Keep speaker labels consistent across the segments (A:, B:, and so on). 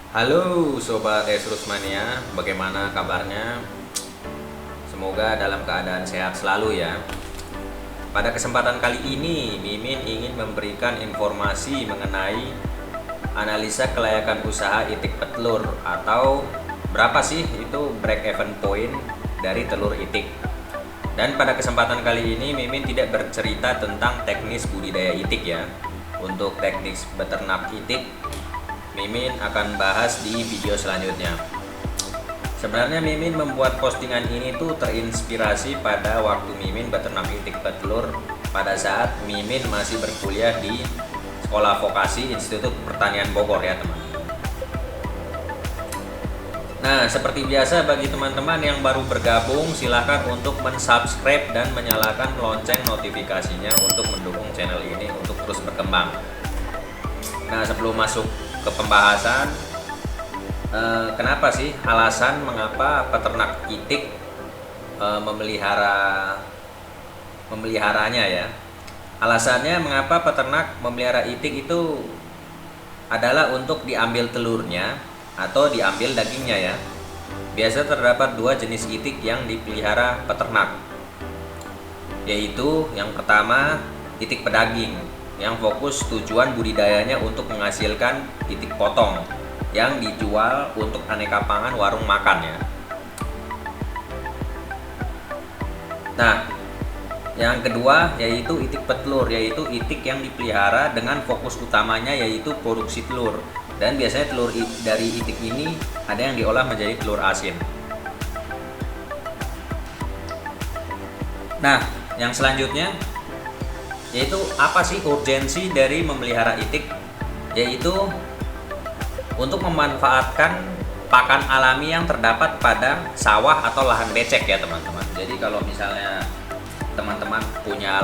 A: Halo Sobat Esrusmania, bagaimana kabarnya? Semoga dalam keadaan sehat selalu ya. Pada kesempatan kali ini, Mimin ingin memberikan informasi mengenai analisa kelayakan usaha itik petelur atau berapa sih itu break even point dari telur itik. Dan pada kesempatan kali ini, Mimin tidak bercerita tentang teknis budidaya itik ya. Untuk teknis beternak itik, Mimin akan bahas di video selanjutnya. Sebenarnya Mimin membuat postingan ini tuh terinspirasi pada waktu Mimin beternak itik petelur pada saat Mimin masih berkuliah di Sekolah Vokasi Institut Pertanian Bogor ya teman. Nah, seperti biasa bagi teman-teman yang baru bergabung, silahkan untuk mensubscribe dan menyalakan lonceng notifikasinya untuk mendukung channel ini untuk terus berkembang. Nah, sebelum masuk ke pembahasan, kenapa sih alasan mengapa peternak itik memeliharanya ya? Alasannya mengapa peternak memelihara itik itu adalah untuk diambil telurnya atau diambil dagingnya ya. Biasa terdapat dua jenis itik yang dipelihara peternak, yaitu yang pertama itik pedaging yang fokus tujuan budidayanya untuk menghasilkan itik potong yang dijual untuk aneka pangan warung makan ya. Nah, yang kedua yaitu itik petelur, yaitu itik yang dipelihara dengan fokus utamanya yaitu produksi telur. Dan biasanya telur dari itik ini ada yang diolah menjadi telur asin. Nah, yang selanjutnya yaitu apa sih urgensi dari memelihara itik, yaitu untuk memanfaatkan pakan alami yang terdapat pada sawah atau lahan becek ya teman-teman. Jadi kalau misalnya teman-teman punya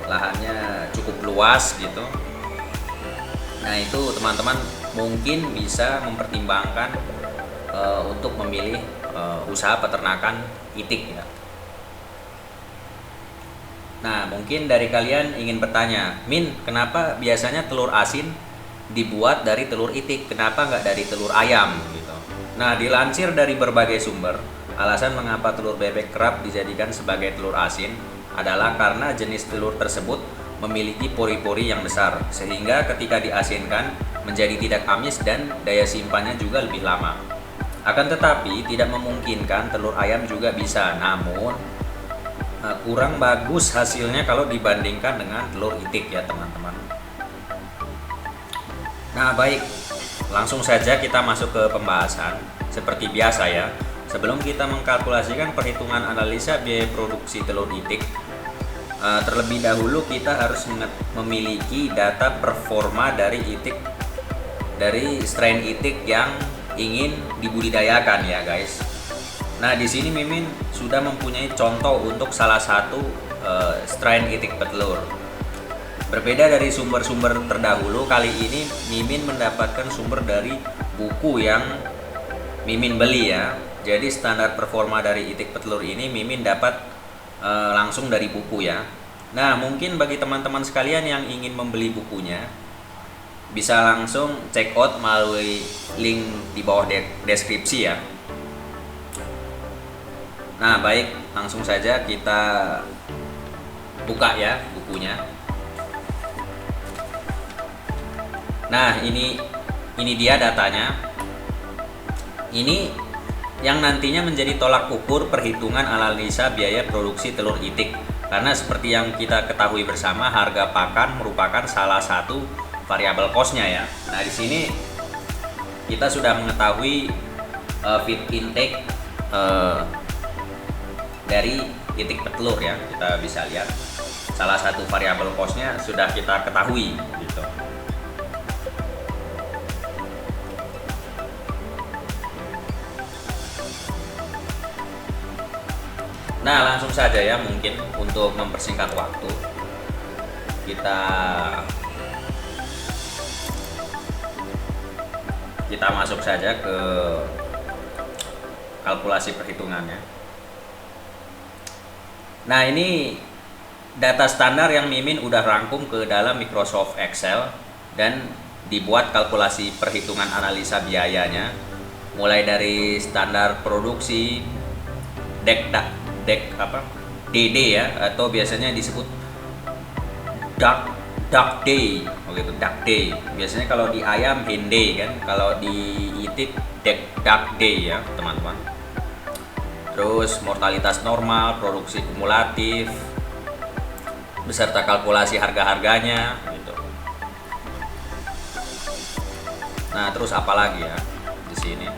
A: lahannya cukup luas gitu, nah itu teman-teman mungkin bisa mempertimbangkan untuk memilih usaha peternakan itik ya. Nah, mungkin dari kalian ingin bertanya, Min, kenapa biasanya telur asin dibuat dari telur itik? Kenapa nggak dari telur ayam? Gitu. Nah, dilansir dari berbagai sumber, alasan mengapa telur bebek kerap dijadikan sebagai telur asin adalah karena jenis telur tersebut memiliki pori-pori yang besar, sehingga ketika diasinkan menjadi tidak amis dan daya simpannya juga lebih lama. Akan tetapi, tidak memungkinkan telur ayam juga bisa, namun kurang bagus hasilnya kalau dibandingkan dengan telur itik ya teman-teman. Nah baik, langsung saja kita masuk ke pembahasan. Seperti biasa ya, sebelum kita mengkalkulasikan perhitungan analisa biaya produksi telur itik, terlebih dahulu kita harus memiliki data performa dari strain itik yang ingin dibudidayakan ya guys. Nah, di sini Mimin sudah mempunyai contoh untuk salah satu strain itik petelur. Berbeda dari sumber-sumber terdahulu, kali ini Mimin mendapatkan sumber dari buku yang Mimin beli ya. Jadi standar performa dari itik petelur ini Mimin dapat langsung dari buku ya. Nah, mungkin bagi teman-teman sekalian yang ingin membeli bukunya, bisa langsung check out melalui link di bawah deskripsi ya. Nah baik, langsung saja kita buka ya bukunya. Nah ini dia datanya. Ini yang nantinya menjadi tolak ukur perhitungan analisa biaya produksi telur itik. Karena seperti yang kita ketahui bersama, harga pakan merupakan salah satu variabel cost-nya ya. Nah di sini kita sudah mengetahui feed intake dari itik petelur ya, kita bisa lihat salah satu variabel cost-nya sudah kita ketahui gitu. Nah langsung saja ya, mungkin untuk mempersingkat waktu kita masuk saja ke kalkulasi perhitungannya. Nah ini data standar yang Mimin udah rangkum ke dalam Microsoft Excel, dan dibuat kalkulasi perhitungan analisa biayanya, mulai dari standar produksi, dek apa DD ya, atau biasanya disebut duck day, begitu, duck day. Biasanya kalau di ayam hen day kan, kalau di itik duck day ya teman-teman. Terus mortalitas normal, produksi kumulatif, beserta kalkulasi harga-harganya gitu. Nah, terus apa lagi ya di sini?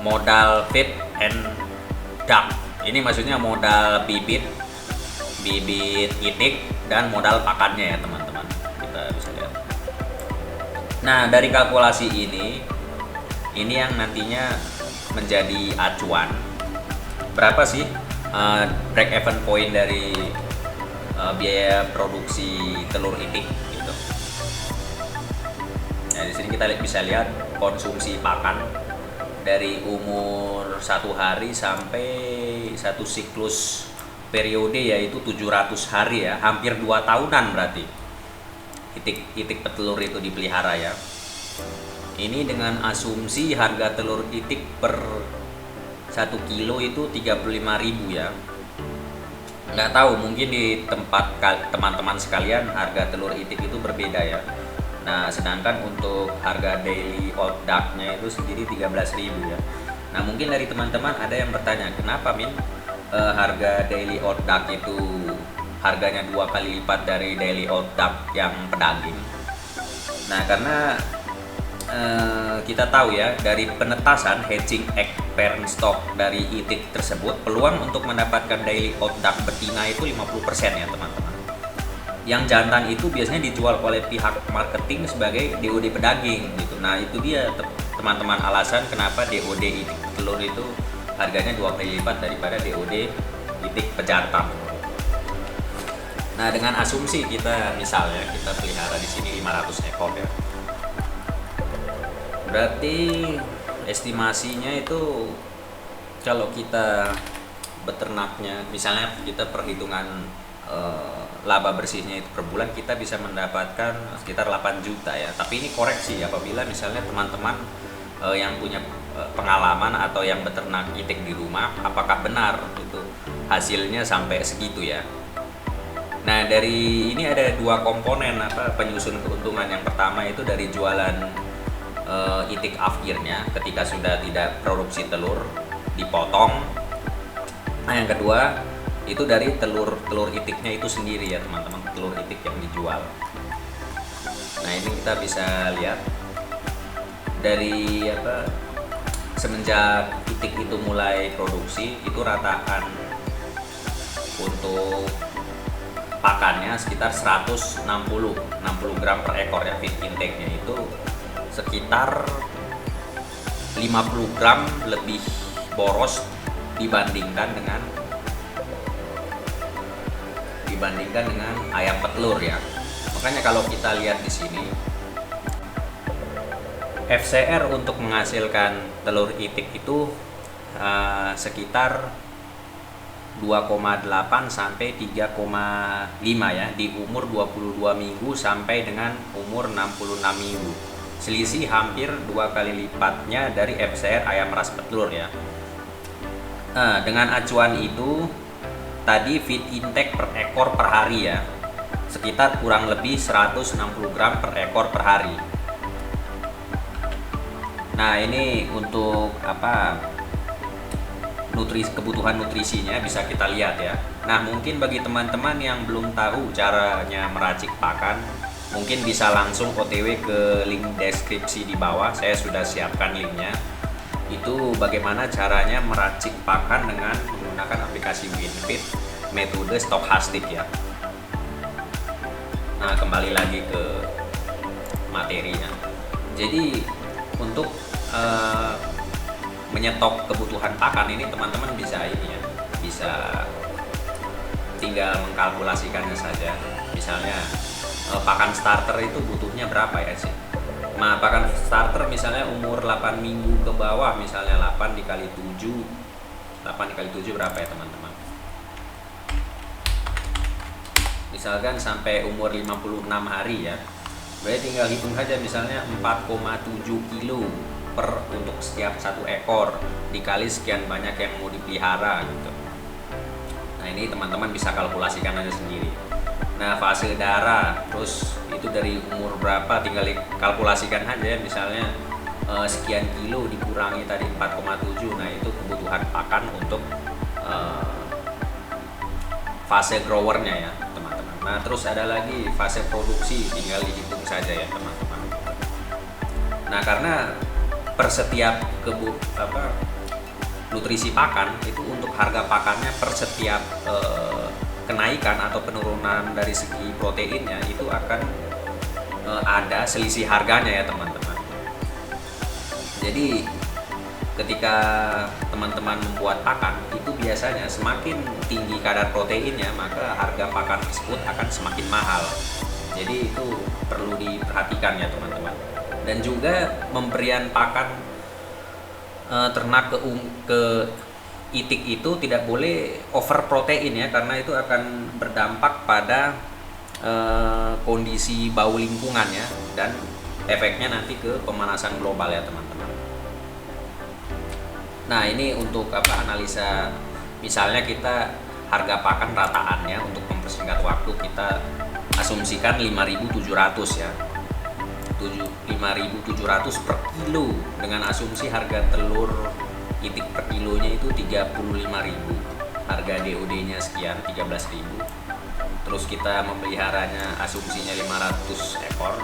A: Modal feed and duck. Ini maksudnya modal bibit itik dan modal pakannya ya teman-teman. Kita bisa lihat. Nah, dari kalkulasi ini yang nantinya menjadi acuan berapa sih break even point dari biaya produksi telur itik gitu. Nah, di sini kita bisa lihat konsumsi pakan dari umur 1 hari sampai satu siklus periode, yaitu 700 hari ya, hampir 2 tahunan berarti itik petelur itu dipelihara ya. Ini dengan asumsi harga telur itik per 1 kilo itu 35.000 ya. Nggak tahu, mungkin di tempat teman-teman sekalian harga telur itik itu berbeda ya. Nah, sedangkan untuk harga daily old duck-nya itu sendiri 13.000 ya. Nah, mungkin dari teman-teman ada yang bertanya, kenapa Min harga daily old duck itu harganya 2 kali lipat dari daily old duck yang pedaging? Nah, karena kita tahu ya, dari penetasan hatching egg parent stock dari itik tersebut, peluang untuk mendapatkan daily old duck betina itu 50% ya teman-teman. Yang jantan itu biasanya dijual oleh pihak marketing sebagai DOD pedaging gitu. Nah, itu dia teman-teman alasan kenapa DOD itik telur itu harganya 2 kali lipat daripada DOD itik pejantan. Nah, dengan asumsi kita misalnya kita pelihara di sini 500 ekor ya. Berarti estimasinya itu kalau kita beternaknya, misalnya kita perhitungan laba bersihnya itu per bulan, kita bisa mendapatkan sekitar 8 juta ya. Tapi ini koreksi apabila misalnya teman-teman yang punya pengalaman atau yang beternak itik di rumah, apakah benar itu hasilnya sampai segitu ya. Nah, dari ini ada 2 komponen penyusun keuntungan. Yang pertama itu dari jualan itik akhirnya ketika sudah tidak produksi telur, dipotong. Nah, yang kedua itu dari telur itiknya itu sendiri ya teman-teman, telur itik yang dijual. Nah, ini kita bisa lihat dari semenjak itik itu mulai produksi, itu rataan untuk pakannya sekitar 60 gram per ekor ya, feed intake-nya itu sekitar 50 gram lebih boros dibandingkan dengan ayam petelur ya. Makanya kalau kita lihat di sini, FCR untuk menghasilkan telur itik itu sekitar 2,8 sampai 3,5 ya di umur 22 minggu sampai dengan umur 66 minggu. Selisih hampir 2 kali lipatnya dari FCR ayam ras petelur ya. Dengan acuan itu tadi feed intake per ekor per hari ya, sekitar kurang lebih 160 gram per ekor per hari. Nah, ini untuk kebutuhan nutrisinya bisa kita lihat ya. Nah, mungkin bagi teman-teman yang belum tahu caranya meracik pakan, mungkin bisa langsung OTW ke link deskripsi di bawah. Saya sudah siapkan linknya. Itu bagaimana caranya meracik pakan dengan menggunakan aplikasi WinFeed metode stokastik ya. Nah, kembali lagi ke materinya. Jadi untuk menyetok kebutuhan pakan ini teman-teman bisa tinggal mengkalkulasikannya saja. Misalnya pakan starter itu butuhnya berapa ya sih? Nah, pakan starter misalnya umur 8 minggu ke bawah, misalnya 8 dikali 7 berapa ya teman-teman? Misalkan sampai umur 56 hari ya, Berarti tinggal hitung saja, misalnya 4,7 kilo untuk setiap satu ekor dikali sekian banyak yang mau dipelihara gitu. Nah ini teman-teman bisa kalkulasikan aja sendiri. Nah fase darah, terus itu dari umur berapa tinggal kalkulasikan aja, misalnya sekian kilo dikurangi tadi 4,7, nah itu kebutuhan pakan untuk fase growernya ya teman-teman. Nah terus ada lagi fase produksi, tinggal dihitung saja ya teman-teman. Nah karena per setiap nutrisi pakan itu, untuk harga pakannya per setiap kenaikan atau penurunan dari segi proteinnya itu akan ada selisih harganya ya teman-teman. Jadi ketika teman-teman membuat pakan itu biasanya semakin tinggi kadar proteinnya, maka harga pakan tersebut akan semakin mahal. Jadi itu perlu diperhatikan ya teman-teman. Dan juga pemberian pakan ternak ke itik itu tidak boleh over protein ya, karena itu akan berdampak pada kondisi bau lingkungan ya, dan efeknya nanti ke pemanasan global ya teman-teman. Nah ini untuk analisa, misalnya kita harga pakan rataannya untuk mempersingkat waktu kita asumsikan 5.700 ya, 5.700 per kilo, dengan asumsi harga telur itik per kilonya itu 35.000, harga DOD nya sekian 13.000, terus kita memeliharanya asumsinya 500 ekor.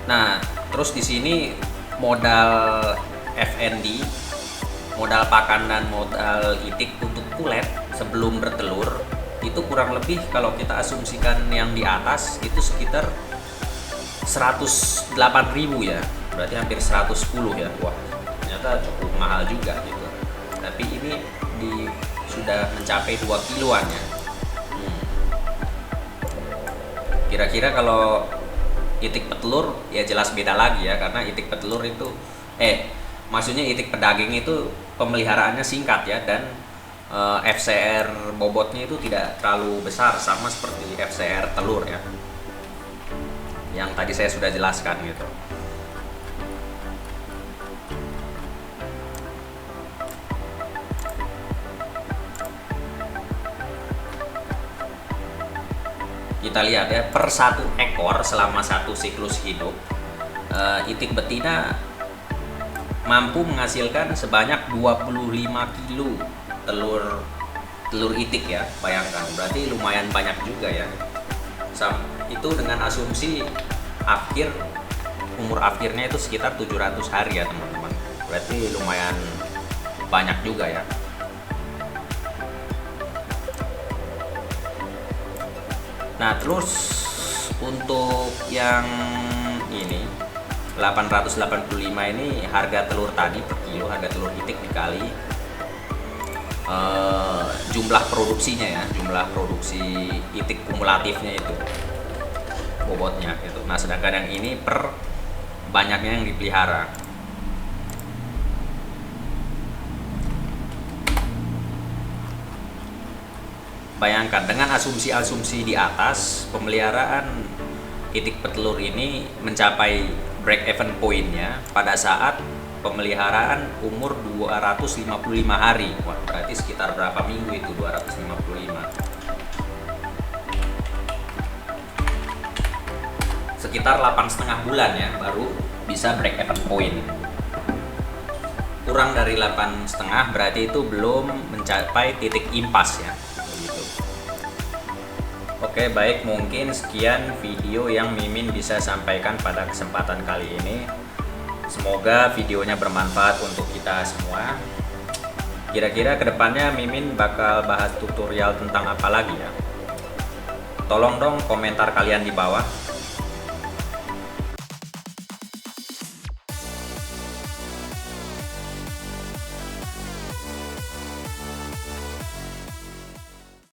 A: Nah terus di sini modal FND, modal pakan dan modal itik untuk kulet sebelum bertelur itu kurang lebih kalau kita asumsikan yang di atas itu sekitar 108.000 ya, berarti hampir 110 ya. Wah ternyata cukup mahal juga gitu, tapi ini sudah mencapai 2 kiloan ya. Kira-kira kalau itik petelur ya jelas beda lagi ya, karena itik petelur itu maksudnya itik pedaging itu pemeliharaannya singkat ya, dan FCR bobotnya itu tidak terlalu besar, sama seperti FCR telur ya, yang tadi saya sudah jelaskan gitu. Kita lihat ya, per satu ekor selama satu siklus hidup, itik betina mampu menghasilkan sebanyak 25 kilo telur itik ya, bayangkan, berarti lumayan banyak juga ya. Itu dengan asumsi umur akhirnya itu sekitar 700 hari ya teman-teman, berarti lumayan banyak juga ya. Nah terus untuk yang ini 885 ini harga telur tadi per kilo, harga telur itik dikali jumlah produksinya ya, jumlah produksi itik kumulatifnya itu bobotnya gitu. Nah sedangkan yang ini per banyaknya yang dipelihara. Bayangkan dengan asumsi-asumsi di atas, pemeliharaan itik petelur ini mencapai break even point-nya pada saat pemeliharaan umur 255 hari. Wah, berarti sekitar berapa minggu itu 255? Sekitar 8,5 bulan ya baru bisa break even point. Kurang dari 8,5 berarti itu belum mencapai titik impas ya. Begitu. Oke, baik, mungkin sekian video yang Mimin bisa sampaikan pada kesempatan kali ini. Semoga videonya bermanfaat untuk kita semua. Kira-kira kedepannya Mimin bakal bahas tutorial tentang apa lagi ya? Tolong dong komentar kalian di bawah.